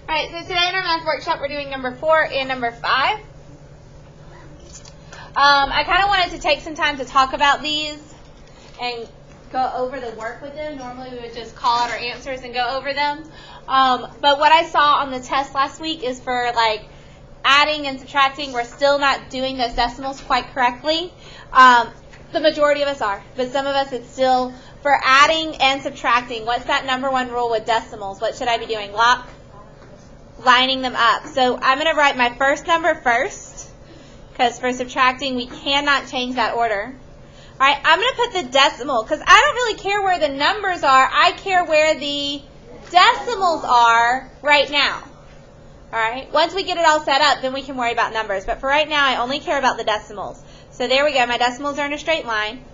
All right, so today in our math workshop, we're doing number 4 and number 5. I kind of wanted to take some time to talk about these and go over the work with them. Normally, we would just call out our answers and go over them. But what I saw on the test last week is for, like, adding and subtracting, we're still not doing those decimals quite correctly. The majority of us are, but some of us it's still, for adding and subtracting, what's that number one rule with decimals? What should I be doing? Lining them up. So I'm going to write my first number first, because for subtracting, we cannot change that order. All right, I'm going to put the decimal, because I don't really care where the numbers are. I care where the decimals are right now. All right, once we get it all set up, then we can worry about numbers. But for right now, I only care about the decimals. So there we go. My decimals are in a straight line.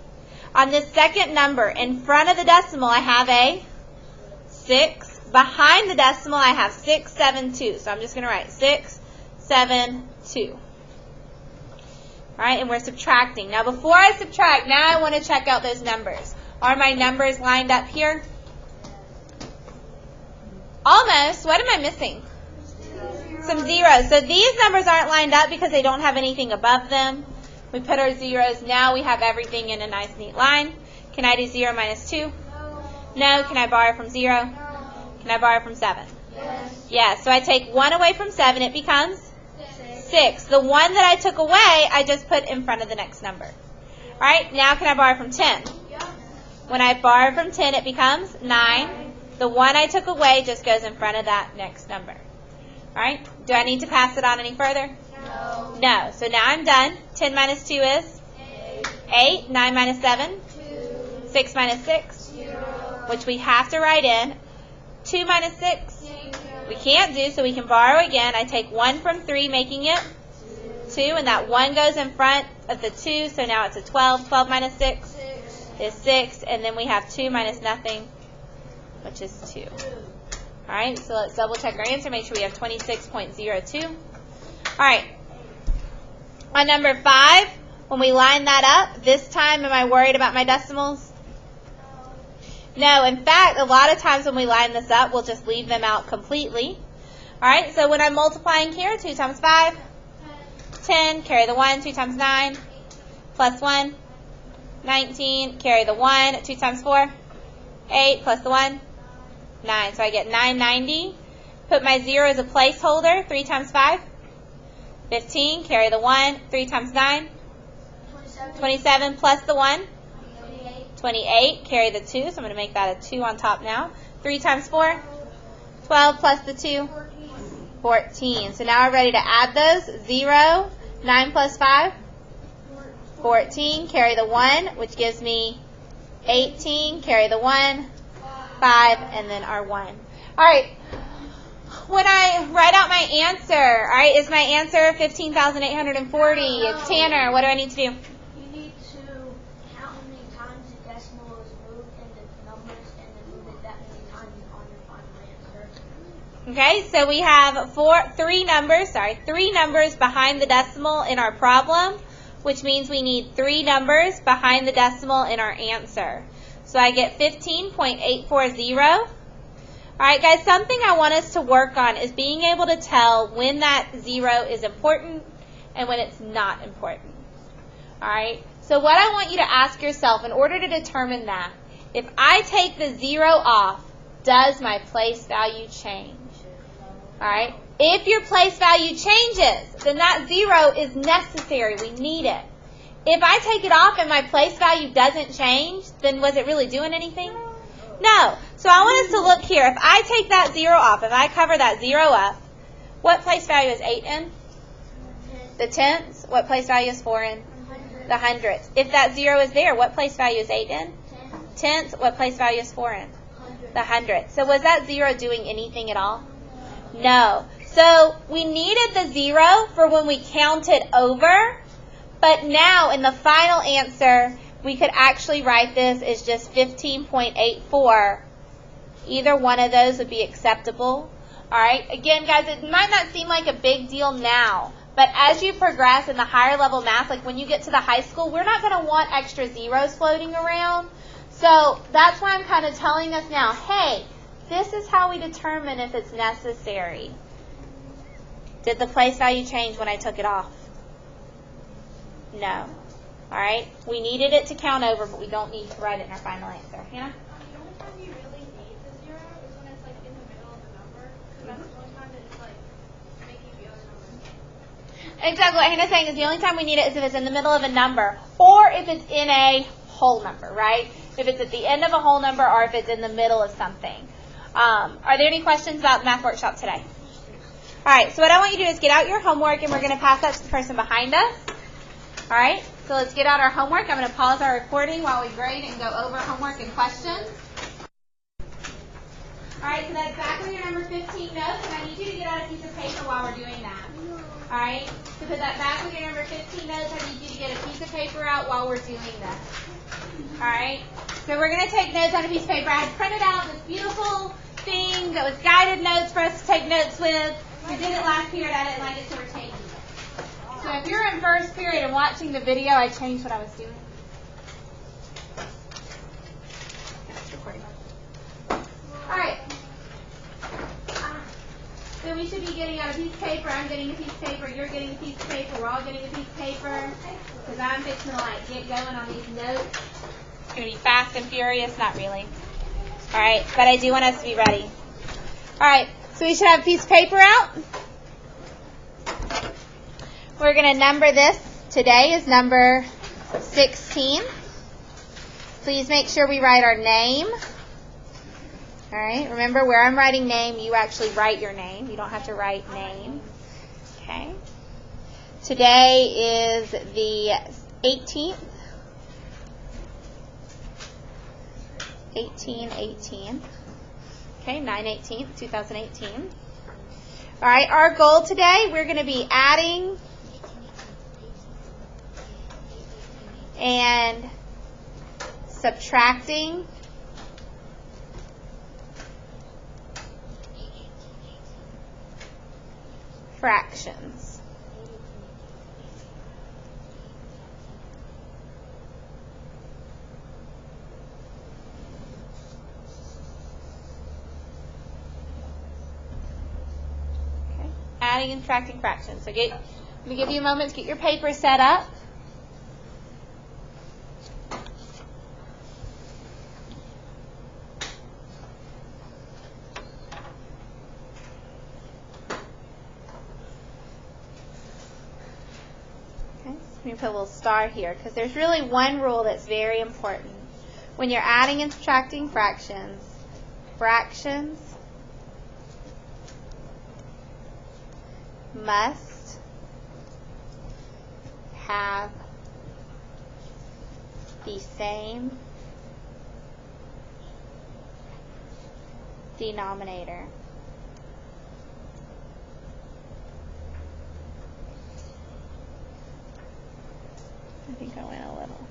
On this second number, in front of the decimal, I have a 6. Behind the decimal, I have 6, 7, 2. So I'm just going to write 6, 7, 2. All right, and we're subtracting. Now, before I subtract, now I want to check out those numbers. Are my numbers lined up here? Almost. What am I missing? Some zeros. So these numbers aren't lined up because they don't have anything above them. We put our zeros. Now we have everything in a nice, neat line. Can I do 0 minus 2? No. Can I borrow from 0? No. Can I borrow from 7? Yes. Yes. So I take 1 away from 7. It becomes 6. The 1 that I took away, I just put in front of the next number. All right. Now can I borrow from 10? When I borrow from 10, it becomes 9. The 1 I took away just goes in front of that next number. All right. Do I need to pass it on any further? No. No. So now I'm done. 10 minus 2 is? 8. 9 minus 7? 2. 6 minus 6? 0. Which we have to write in. 2 minus 6? We can't do, so we can borrow again. I take 1 from 3, making it 2. And that 1 goes in front of the 2, so now it's a 12. 12 minus 6 is 6. And then we have 2 minus nothing, which is 2. All right, so let's double check our answer. Make sure we have 26.02. All right. On number 5, when we line that up, this time am I worried about my decimals? No. In fact, a lot of times when we line this up, we'll just leave them out completely. All right, so when I'm multiplying here, 2 times 5, 10, carry the 1, 2 times 9, plus 1, 19, carry the 1, 2 times 4, 8, plus the 1, 9. So I get 990. Put my 0 as a placeholder. 3 times 5, 15. Carry the 1. 3 times 9, 27 plus the 1, 28. Carry the 2. So I'm going to make that a 2 on top now. 3 times 4, 12 plus the 2, 14. So now we're ready to add those. 0, 9 plus 5, 14. Carry the 1, which gives me 18. Carry the 1, 5, and then our 1. All right. When I write out my answer, all right, is my answer 15,840? It's Tanner. What do I need to do? You need to count how many times the decimal is moved in the numbers and then move it that many times on your final answer. Okay, so we have three numbers behind the decimal in our problem, which means we need 3 numbers behind the decimal in our answer. So I get 15.840. All right, guys, something I want us to work on is being able to tell when that 0 is important and when it's not important. All right, so what I want you to ask yourself in order to determine that, if I take the 0 off, does my place value change? All right, if your place value changes, then that 0 is necessary. We need it. If I take it off and my place value doesn't change, then was it really doing anything? No. So I want us to look here. If I take that 0 off, if I cover that 0 up, what place value is 8 in? The tenths. What place value is 4 in? The hundredths. If that 0 is there, what place value is 8 in? Tenths. What place value is 4 in? The hundredths. So was that 0 doing anything at all? No. So we needed the 0 for when we counted over. But now, in the final answer, we could actually write this as just 15.84. Either one of those would be acceptable. All right. Again, guys, it might not seem like a big deal now, but as you progress in the higher level math, like when you get to the high school, we're not going to want extra zeros floating around. So that's why I'm kind of telling us now, hey, this is how we determine if it's necessary. Did the place value change when I took it off? No. All right? We needed it to count over, but we don't need to write it in our final answer. Hannah? The only time you really need the zero is when it's like in the middle of the number, because that's the only time that it's like making the other numbers. Exactly what Hannah's saying is the only time we need it is if it's in the middle of a number or if it's in a whole number, right? If it's at the end of a whole number or if it's in the middle of something. Are there any questions about the math workshop today? All right, so what I want you to do is get out your homework, and we're going to pass that to the person behind us. All right, so let's get out our homework. I'm going to pause our recording while we grade and go over homework and questions. All right, so that's back with your number 15 notes, and I need you to get out a piece of paper while we're doing that. All right, so put that back with your number 15 notes. I need you to get a piece of paper out while we're doing this. All right, so we're going to take notes on a piece of paper. I had printed out this beautiful thing that was guided notes for us to take notes with. We did it last period. I didn't like it, so we're changing it. So if you're in first period and watching the video, I changed what I was doing. All right. So we should be getting out a piece of paper. I'm getting a piece of paper. You're getting a piece of paper. We're all getting a piece of paper. Because I'm fixing to get going on these notes. It's going to be fast and furious. Not really. All right. But I do want us to be ready. All right. So we should have a piece of paper out. We're going to number this. Today is number 16. Please make sure we write our name. All right. Remember, where I'm writing name, you actually write your name. You don't have to write name. Okay. Today is the 18th. 18. Okay, 9/18, 2018. All right, our goal today, we're going to be adding and subtracting fractions. Adding and subtracting fractions. So let me give you a moment to get your paper set up. Okay, so let me put a little star here because there's really one rule that's very important. When you're adding and subtracting fractions must have the same denominator. I think I went a little.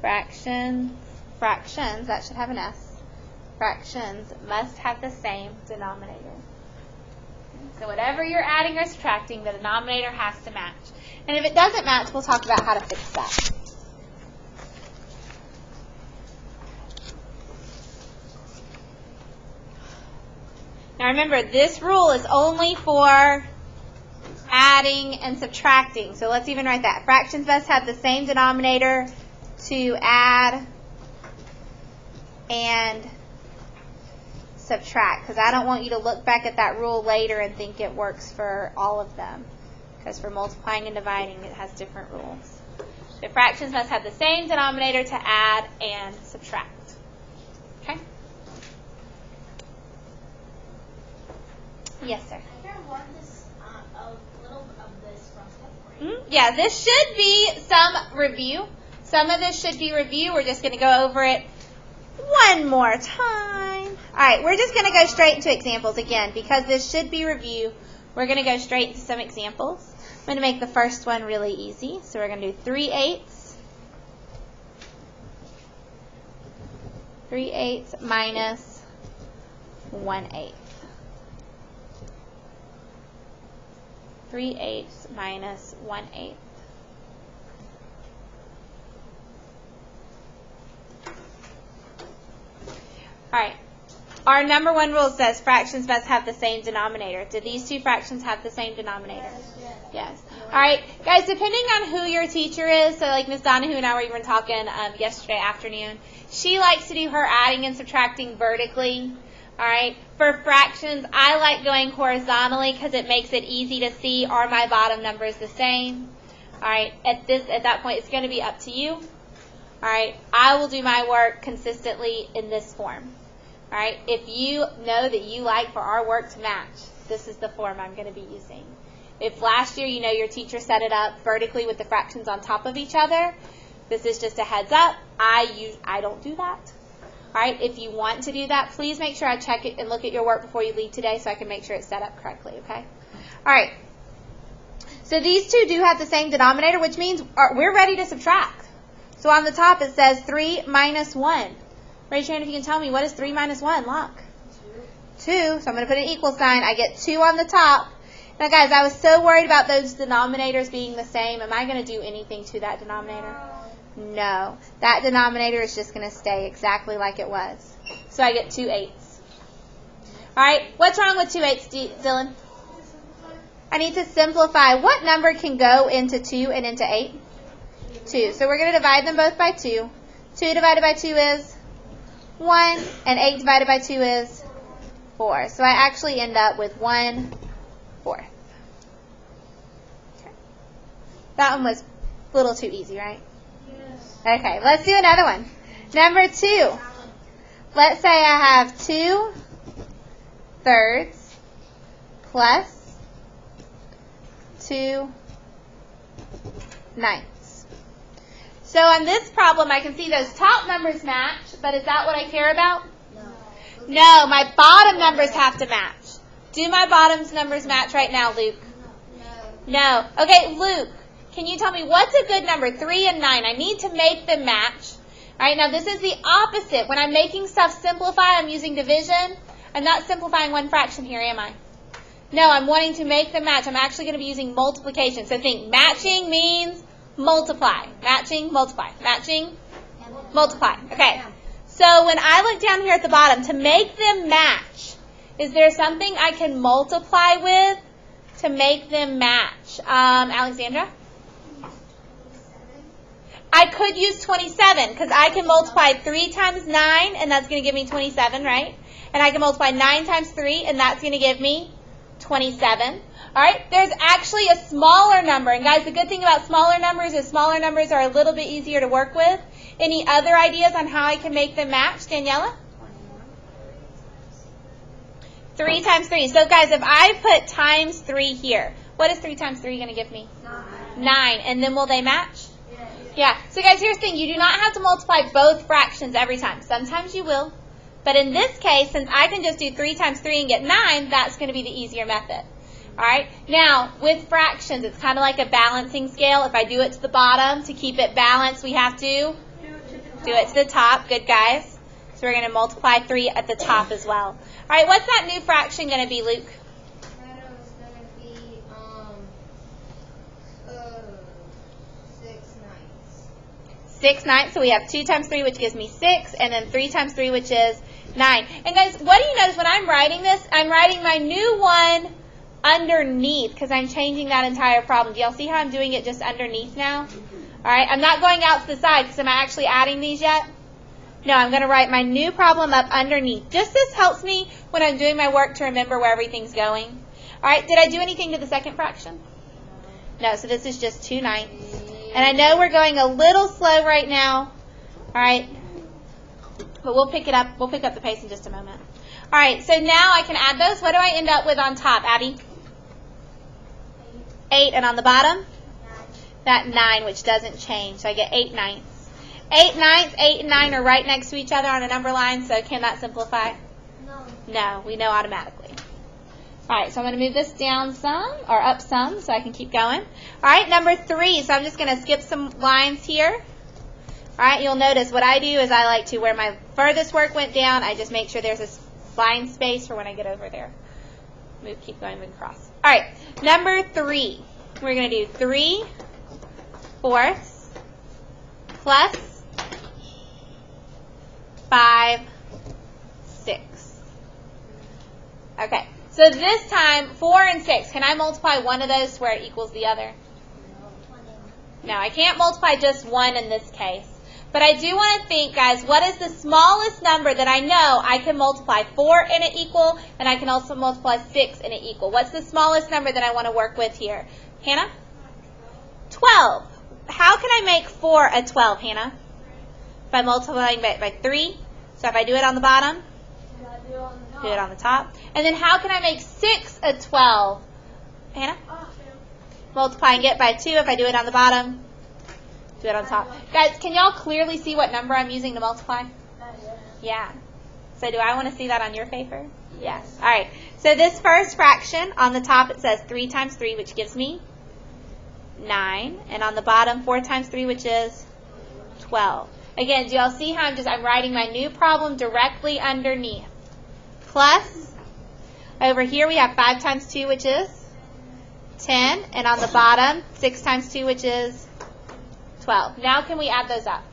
Fractions, that should have an S. Fractions must have the same denominator. So whatever you're adding or subtracting, the denominator has to match. And if it doesn't match, we'll talk about how to fix that. Now remember, this rule is only for adding and subtracting. So let's even write that. Fractions must have the same denominator to add and subtract, because I don't want you to look back at that rule later and think it works for all of them, because for multiplying and dividing it has different rules. The fractions must have the same denominator to add and subtract. Okay? Yes, sir. I can learn this a little of this from step 3. Yeah, this should be some review. Some of this should be review. We're just going to go over it one more time. All right, we're just going to go straight into examples again because this should be review. We're going to go straight into some examples. I'm going to make the first one really easy. So we're going to do 3/8. 3/8 minus 1/8. 3/8 minus 1/8. All right. Our number one rule says fractions must have the same denominator. Do these two fractions have the same denominator? Yes. All right, guys, depending on who your teacher is, so like Miss Donahue and I were even talking yesterday afternoon, she likes to do her adding and subtracting vertically. All right, for fractions, I like going horizontally because it makes it easy to see, are my bottom numbers the same? All right, at that point, it's going to be up to you. All right, I will do my work consistently in this form. All right, if you know that you like for our work to match, this is the form I'm going to be using. If last year, you know, your teacher set it up vertically with the fractions on top of each other, this is just a heads up. I don't do that. All right, if you want to do that, please make sure I check it and look at your work before you leave today so I can make sure it's set up correctly, okay? All right, so these two do have the same denominator, which means we're ready to subtract. So on the top it says 3 minus 1. Raise your hand if you can tell me, what is 3 minus 1? Look. 2. So I'm going to put an equal sign. I get 2 on the top. Now, guys, I was so worried about those denominators being the same. Am I going to do anything to that denominator? No. That denominator is just going to stay exactly like it was. So I get 2 8s. All right. What's wrong with 2 8s, Dylan? I need to simplify. What number can go into 2 and into 8? 2. So we're going to divide them both by 2. 2 divided by 2 is 1, and 8 divided by 2 is 4. So I actually end up with 1/4. Okay. That one was a little too easy, right? Yes. Okay, let's do another one. Number 2. Let's say I have 2/3 plus 2/9. So on this problem, I can see those top numbers match, but is that what I care about? No, my bottom numbers have to match. Do my bottom numbers match right now, Luke? No. Okay, Luke, can you tell me what's a good number? 3 and 9. I need to make them match. All right, now this is the opposite. When I'm making stuff simplify, I'm using division. I'm not simplifying one fraction here, am I? No, I'm wanting to make them match. I'm actually going to be using multiplication. So think matching means multiply. Matching, multiply. Matching, multiply. Okay. So when I look down here at the bottom, to make them match, is there something I can multiply with to make them match? Alexandra? I could use 27 because I can multiply 3 times 9, and that's going to give me 27, right? And I can multiply 9 times 3, and that's going to give me 27. All right, there's actually a smaller number. And guys, the good thing about smaller numbers is smaller numbers are a little bit easier to work with. Any other ideas on how I can make them match, Daniela? 3 times 3. So guys, if I put times 3 here, what is 3 times 3 going to give me? 9. And then will they match? Yeah. So guys, here's the thing. You do not have to multiply both fractions every time. Sometimes you will. But in this case, since I can just do 3 times 3 and get 9, that's going to be the easier method. All right. Now, with fractions, it's kind of like a balancing scale. If I do it to the bottom, to keep it balanced, we have to do it to the top. Good, guys. So we're going to multiply 3 at the top as well. All right. What's that new fraction going to be, Luke? That was going to be 6 9. 6 9. So we have 2 times 3, which gives me 6, and then 3 times 3, which is 9. And guys, what do you notice when I'm writing this? I'm writing my new one underneath because I'm changing that entire problem. Do y'all see how I'm doing it just underneath now? All right, I'm not going out to the side because am I actually adding these yet? No, I'm going to write my new problem up underneath. Just this helps me when I'm doing my work to remember where everything's going. All right, did I do anything to the second fraction? No, so this is just 2/9. And I know we're going a little slow right now. All right, but we'll pick it up. We'll pick up the pace in just a moment. All right, so now I can add those. What do I end up with on top, Abby? 8, and on the bottom? 9. That 9, which doesn't change. So I get 8 9ths. 8 9ths, 8 and 9 are right next to each other on a number line, so can that simplify? No, we know automatically. All right, so I'm going to move this down some, or up some, so I can keep going. All right, number 3, so I'm just going to skip some lines here. All right, you'll notice what I do is I like to, where my furthest work went down, I just make sure there's a line space for when I get over there. Keep going, move across. All right, number 3. We're going to do 3/4 plus 5/6. Okay. So this time, 4 and 6. Can I multiply one of those to where it equals the other? No, I can't multiply just one in this case. But I do want to think, guys, what is the smallest number that I know I can multiply 4 and it equal, and I can also multiply 6 and it equal? What's the smallest number that I want to work with here? Hannah? 12. How can I make 4 a 12, Hannah? By multiplying by 3. So if I do it on the bottom, do it on the top. And then how can I make 6 a 12? Hannah? Multiplying it by 2 if I do it on the bottom. Do it on top. Guys, can y'all clearly see what number I'm using to multiply? Yeah. So do I want to see that on your paper? Yes. All right. So this first fraction, on the top it says 3 times 3, which gives me 9. And on the bottom, 4 times 3, which is 12. Again, do y'all see how I'm writing my new problem directly underneath? Plus, over here we have 5 times 2, which is 10. And on the bottom, 6 times 2, which is 12. Now can we add those up?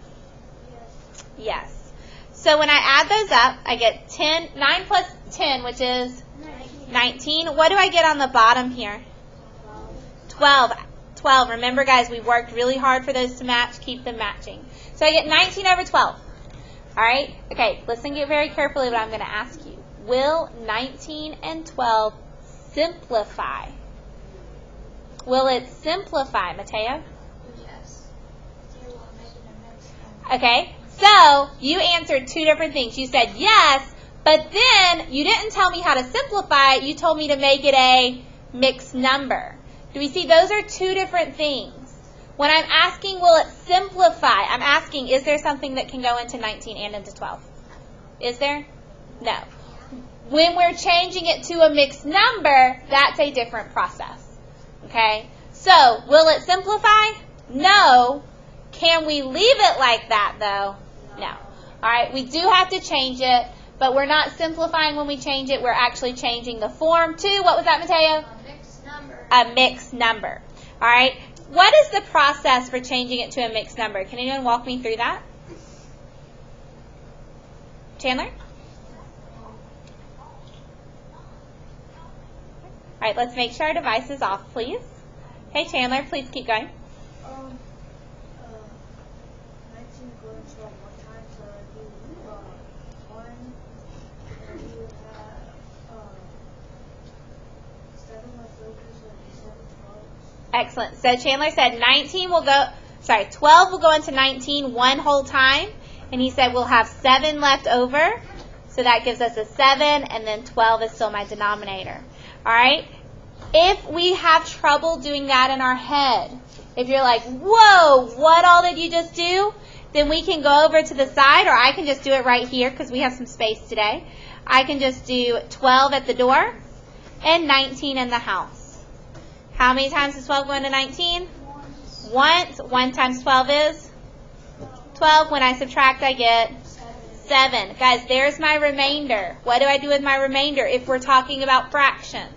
Yes. So when I add those up, I get 9 plus 10, which is 19. What do I get on the bottom here? 12. 12. Remember, guys, we worked really hard for those to match. Keep them matching. So I get 19 over 12. All right? Okay, listen very carefully what I'm going to ask you. Will 19 and 12 simplify? Will it simplify, Mateo? Okay, so you answered 2 different things. You said yes, but then you didn't tell me how to simplify it. You told me to make it a mixed number. Do we see those are 2 different things? When I'm asking, will it simplify, I'm asking, is there something that can go into 19 and into 12? Is there? No. When we're changing it to a mixed number, that's a different process. Okay? So, will it simplify? No. Can we leave it like that, though? No. All right, we do have to change it, but we're not simplifying when we change it. We're actually changing the form to, what was that, Mateo? A mixed number. A mixed number. All right, what is the process for changing it to a mixed number? Can anyone walk me through that? Chandler? All right, let's make sure our device is off, please. Hey, Chandler, please keep going. 19 goes from 1 time, so I do 1, and you have 7 left over, so I do 7 12s. Excellent. So Chandler said 12 will go into 19 one whole time, and he said we'll have 7 left over, so that gives us a 7, and then 12 is still my denominator. All right? If we have trouble doing that in our head, if you're like, whoa, what all did you just do? Then we can go over to the side, or I can just do it right here because we have some space today. I can just do 12 at the door and 19 in the house. How many times does 12 go into 19? Once. 1 times 12 is 12. When I subtract, I get 7. Guys, there's my remainder. What do I do with my remainder if we're talking about fractions?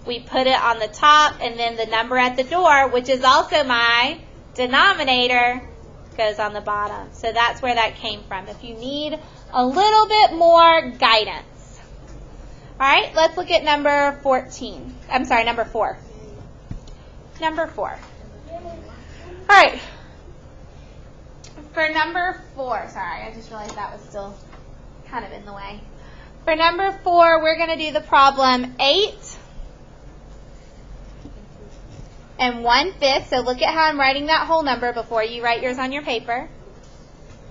We put it on the top, and then the number at the door, which is also my denominator, goes on the bottom. So that's where that came from. If you need a little bit more guidance. All right, let's look at number 14. I'm sorry, number 4. Number 4. All right. For number 4, sorry, I just realized that was still kind of in the way. For number 4, we're going to do the problem 8 and 1/5. So look at how I'm writing that whole number before you write yours on your paper.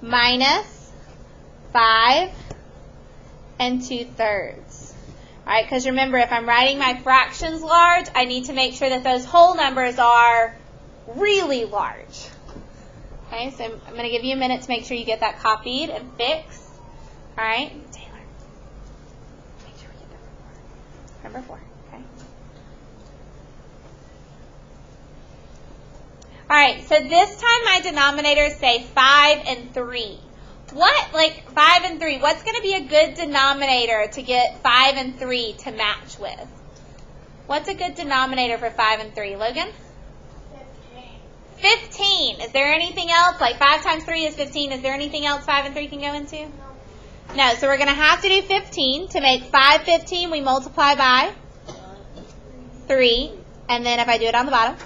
Minus 5 and 2/3. All right, because remember, if I'm writing my fractions large, I need to make sure that those whole numbers are really large. Okay, so I'm going to give you a minute to make sure you get that copied and fixed. All right, Taylor, make sure we get number 4. Okay. All right, so this time my denominators say 5 and 3. What, like 5 and 3, what's going to be a good denominator to get 5 and 3 to match with? What's a good denominator for 5 and 3? Logan? 15. Is there anything else? Like 5 times 3 is 15. Is there anything else 5 and 3 can go into? No, so we're going to have to do 15. To make 5 15, we multiply by 3. And then if I do it on the bottom,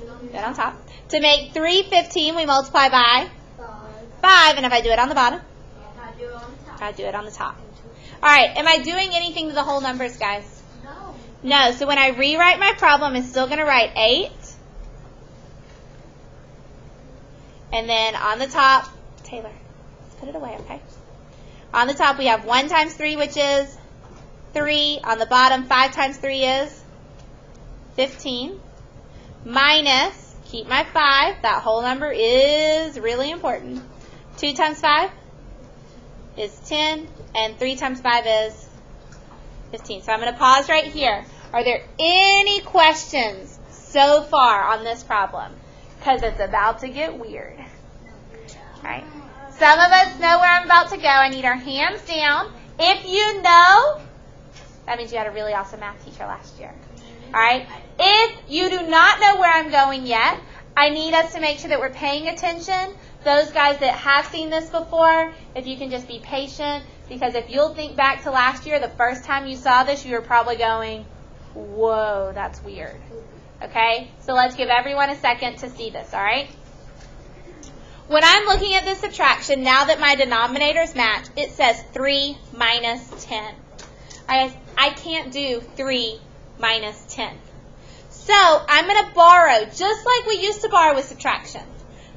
do it on top. To make 3 15, we multiply by 5. And if I do it on the bottom, I do it on the top. All right, am I doing anything to the whole numbers, guys? No. No, so when I rewrite my problem, I'm still going to write 8. And then on the top, Taylor, let's put it away, okay? On the top, we have 1 times 3, which is 3. On the bottom, 5 times 3 is 15. Minus, keep my 5. That whole number is really important. 2 times 5 is 10. And 3 times 5 is 15. So I'm going to pause right here. Are there any questions so far on this problem? Because it's about to get weird. All right. Some of us know where I'm about to go. I need our hands down. If you know, that means you had a really awesome math teacher last year. All right. If you do not know where I'm going yet, I need us to make sure that we're paying attention. Those guys that have seen this before, if you can just be patient, because if you'll think back to last year, the first time you saw this, you were probably going, whoa, that's weird. Okay? So let's give everyone a second to see this, all right? When I'm looking at this subtraction, now that my denominators match, it says 3 minus 10. I can't do 3 minus 10. So I'm going to borrow, just like we used to borrow with subtraction.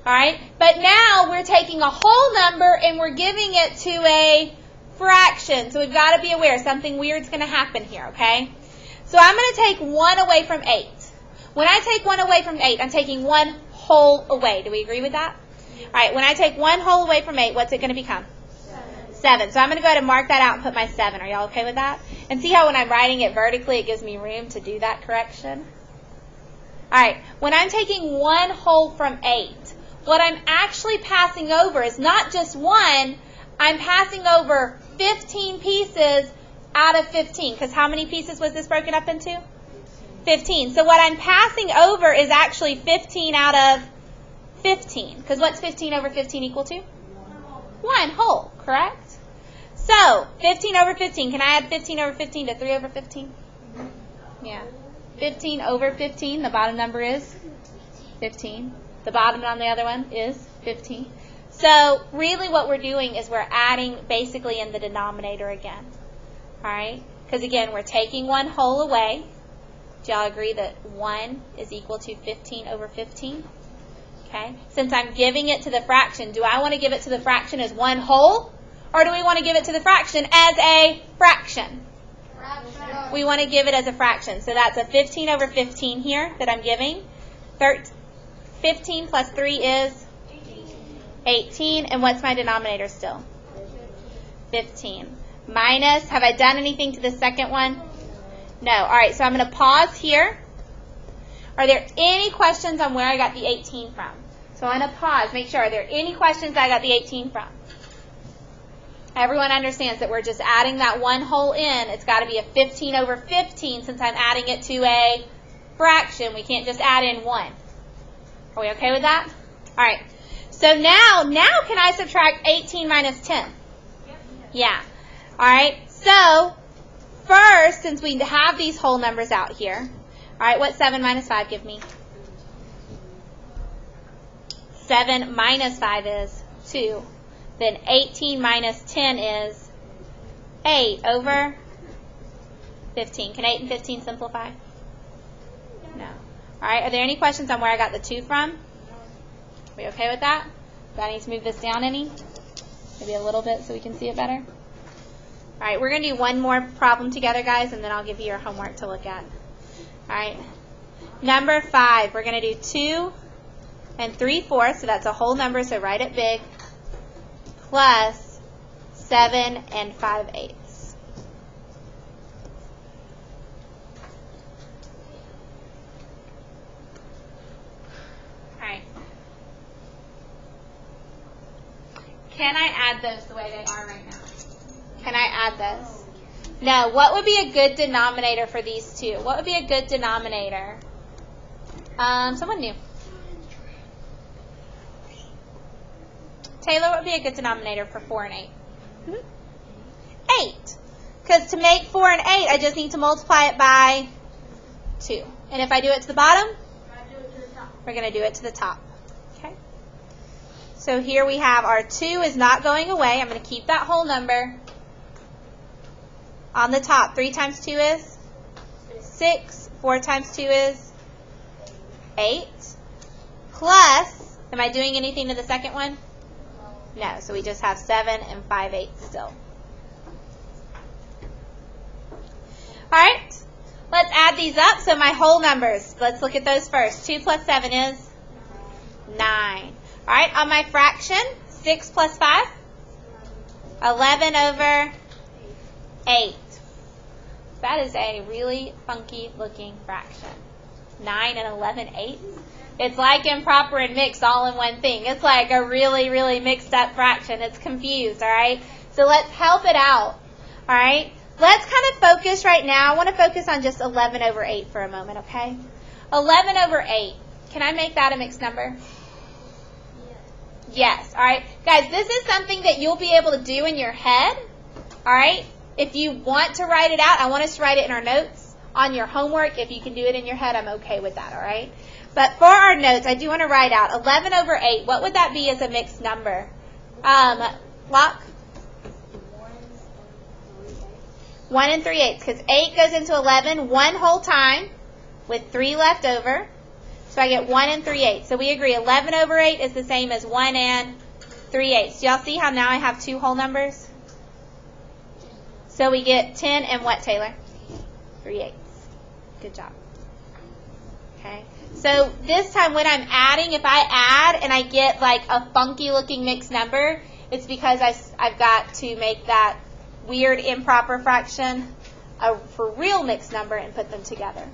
All right? But now we're taking a whole number and we're giving it to a fraction. So we've got to be aware something weird's going to happen here, okay? So I'm going to take 1 away from 8. When I take 1 away from 8, I'm taking 1 whole away. Do we agree with that? All right, when I take 1 whole away from 8, what's it going to become? 7. So I'm going to go ahead and mark that out and put my 7. Are y'all okay with that? And see how when I'm writing it vertically, it gives me room to do that correction? All right, when I'm taking 1 whole from 8, what I'm actually passing over is not just 1, I'm passing over 15 pieces out of 15. Because how many pieces was this broken up into? 15. So what I'm passing over is actually 15 out of 15. Because what's 15 over 15 equal to? 1 whole, correct? So 15 over 15. Can I add 15 over 15 to 3 over 15? Yeah. 15 over 15, the bottom number is 15. The bottom on the other one is 15. So really what we're doing is we're adding basically in the denominator again. All right? Because again, we're taking 1 whole away. Do y'all agree that 1 is equal to 15 over 15? Okay? Since I'm giving it to the fraction, do I want to give it to the fraction as 1 whole? Or do we want to give it to the fraction as a fraction? We want to give it as a fraction. So that's a 15 over 15 here that I'm giving. 15 plus 3 is 18. And what's my denominator still? 15. Minus, have I done anything to the second one? No. All right, so I'm going to pause here. Are there any questions on where I got the 18 from? So I'm going to pause. Make sure. Are there any questions I got the 18 from? Everyone understands that we're just adding that 1 whole in. It's got to be a 15 over 15 since I'm adding it to a fraction. We can't just add in 1. Are we okay with that? All right. So now can I subtract 18 minus 10? Yeah. All right. So first, since we have these whole numbers out here, all right, what's 7 minus 5 give me? 7 minus 5 is 2. Then 18 minus 10 is 8 over 15. Can 8 and 15 simplify? No. All right, are there any questions on where I got the 2 from? Are we okay with that? Do I need to move this down any? Maybe a little bit so we can see it better? All right, we're going to do one more problem together, guys, and then I'll give you your homework to look at. All right. Number 5, we're going to do 2 and 3/4, so that's a whole number, so write it big, plus 7 and 5/8. All right. Can I add those the way they are right now? Can I add those? No. What would be a good denominator for these two? What would be a good denominator? Someone new. Taylor, what would be a good denominator for 4 and 8? 8. Because to make 4 and 8, I just need to multiply it by 2. And if I do it to the bottom, we're going to do it to the top. Okay. So here we have our 2 is not going away. I'm going to keep that whole number on the top. 3 times 2 is 6. 4 times 2 is 8. Plus, am I doing anything to the second one? No. So we just have 7 and 5/8 still. All right. Let's add these up. So my whole numbers, let's look at those first. 2 plus 7 is 9. All right, on my fraction, 6 plus 5? 11 over 8. That is a really funky looking fraction. 9 and 11/8. It's like improper and mixed all in one thing. It's like a really, really mixed up fraction. It's confused, all right? So let's help it out, all right? Let's kind of focus right now. I want to focus on just 11 over 8 for a moment, okay? 11 over 8. Can I make that a mixed number? Yes. All right. Guys, this is something that you'll be able to do in your head, all right? If you want to write it out, I want us to write it in our notes on your homework. If you can do it in your head, I'm okay with that, all right? But for our notes, I do want to write out 11 over 8. What would that be as a mixed number? Locke? 1 and 3/8, because 8 goes into 11 one whole time with 3 left over. So I get 1 and 3/8. So we agree 11 over 8 is the same as 1 and 3/8. Do y'all see how now I have 2 whole numbers? So we get 10 and what, Taylor? 3/8. Good job. Okay. So this time when I'm adding, if I add and I get like a funky looking mixed number, it's because I've got to make that weird improper fraction a for real mixed number and put them together.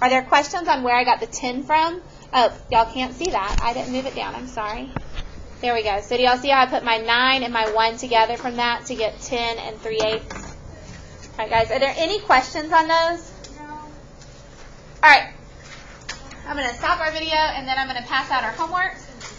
Are there questions on where I got the 10 from? Oh, y'all can't see that. I didn't move it down. I'm sorry. There we go. So do y'all see how I put my 9 and my 1 together from that to get 10 and 3/8? All right, guys. Are there any questions on those? No. All right. I'm going to stop our video, and then I'm going to pass out our homework.